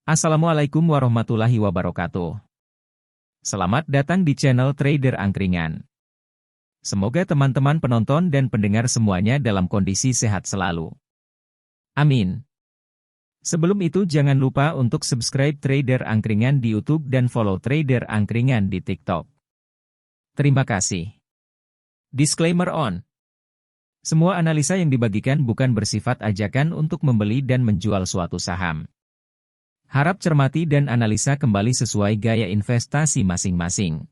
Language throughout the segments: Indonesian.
Assalamualaikum warahmatullahi wabarakatuh. Selamat datang di channel Trader Angkringan. Semoga teman-teman penonton dan pendengar semuanya dalam kondisi sehat selalu. Amin. Sebelum itu jangan lupa untuk subscribe Trader Angkringan di YouTube dan follow Trader Angkringan di TikTok. Terima kasih. Disclaimer on. Semua analisa yang dibagikan bukan bersifat ajakan untuk membeli dan menjual suatu saham. Harap cermati dan analisa kembali sesuai gaya investasi masing-masing.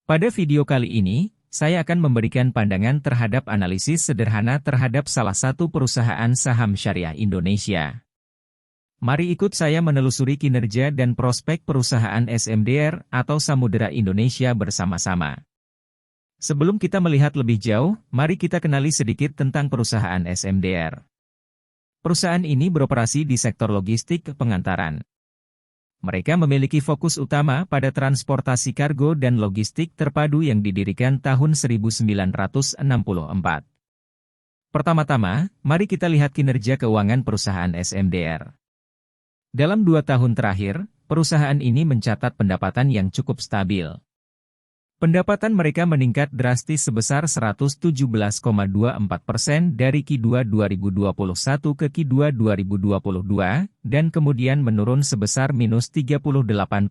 Pada video kali ini, saya akan memberikan pandangan terhadap analisis sederhana terhadap salah satu perusahaan saham syariah Indonesia. Mari ikut saya menelusuri kinerja dan prospek perusahaan SMDR atau Samudera Indonesia bersama-sama. Sebelum kita melihat lebih jauh, mari kita kenali sedikit tentang perusahaan SMDR. Perusahaan ini beroperasi di sektor logistik pengantaran. Mereka memiliki fokus utama pada transportasi kargo dan logistik terpadu yang didirikan tahun 1964. Pertama-tama, mari kita lihat kinerja keuangan perusahaan SMDR. Dalam 2 tahun terakhir, perusahaan ini mencatat pendapatan yang cukup stabil. Pendapatan mereka meningkat drastis sebesar 117,24% dari Q2 2021 ke Q2 2022, dan kemudian menurun sebesar minus 38,12%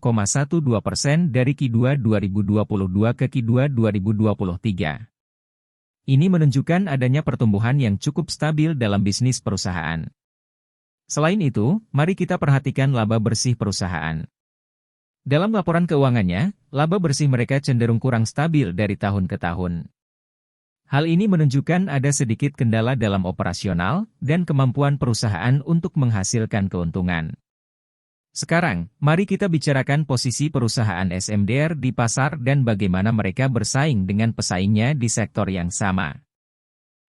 dari Q2 2022 ke Q2 2023. Ini menunjukkan adanya pertumbuhan yang cukup stabil dalam bisnis perusahaan. Selain itu, mari kita perhatikan laba bersih perusahaan. Dalam laporan keuangannya, laba bersih mereka cenderung kurang stabil dari tahun ke tahun. Hal ini menunjukkan ada sedikit kendala dalam operasional dan kemampuan perusahaan untuk menghasilkan keuntungan. Sekarang, mari kita bicarakan posisi perusahaan SMDR di pasar dan bagaimana mereka bersaing dengan pesaingnya di sektor yang sama.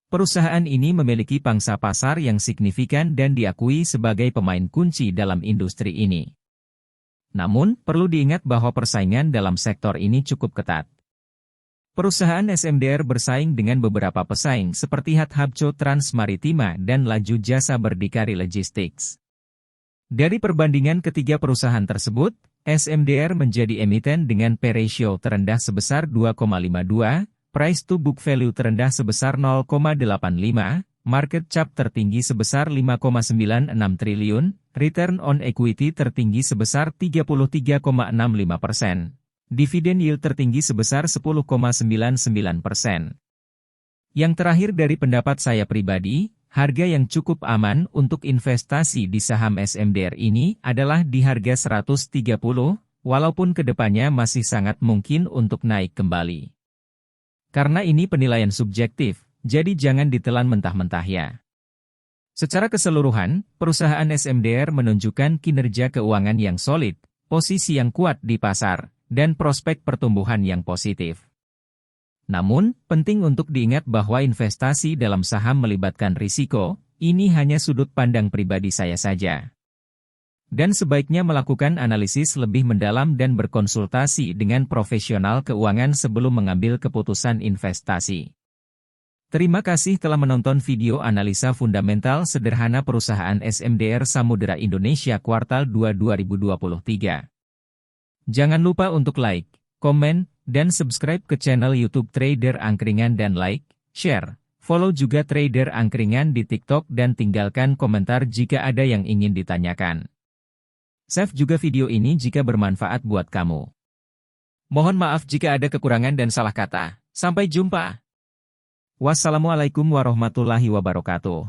Perusahaan ini memiliki pangsa pasar yang signifikan dan diakui sebagai pemain kunci dalam industri ini. Namun, perlu diingat bahwa persaingan dalam sektor ini cukup ketat. Perusahaan SMDR bersaing dengan beberapa pesaing seperti Hathabco Transmaritima dan Laju Jasa Berdikari Logistics. Dari perbandingan ketiga perusahaan tersebut, SMDR menjadi emiten dengan P/ratio terendah sebesar 2,52, price to book value terendah sebesar 0,85, market cap tertinggi sebesar 5,96 triliun, return on equity tertinggi sebesar 33,65%, dividen yield tertinggi sebesar 10,99%. Yang terakhir dari pendapat saya pribadi, harga yang cukup aman untuk investasi di saham SMDR ini adalah di harga 130, walaupun kedepannya masih sangat mungkin untuk naik kembali. Karena ini penilaian subjektif, jadi jangan ditelan mentah-mentah ya. Secara keseluruhan, perusahaan SMDR menunjukkan kinerja keuangan yang solid, posisi yang kuat di pasar, dan prospek pertumbuhan yang positif. Namun, penting untuk diingat bahwa investasi dalam saham melibatkan risiko, ini hanya sudut pandang pribadi saya saja. Dan sebaiknya melakukan analisis lebih mendalam dan berkonsultasi dengan profesional keuangan sebelum mengambil keputusan investasi. Terima kasih telah menonton video analisa fundamental sederhana perusahaan SMDR Samudera Indonesia kuartal 2 2023. Jangan lupa untuk like, komen, dan subscribe ke channel YouTube Trader Angkringan dan like, share, follow juga Trader Angkringan di TikTok dan tinggalkan komentar jika ada yang ingin ditanyakan. Save juga video ini jika bermanfaat buat kamu. Mohon maaf jika ada kekurangan dan salah kata. Sampai jumpa. Wassalamualaikum warahmatullahi wabarakatuh.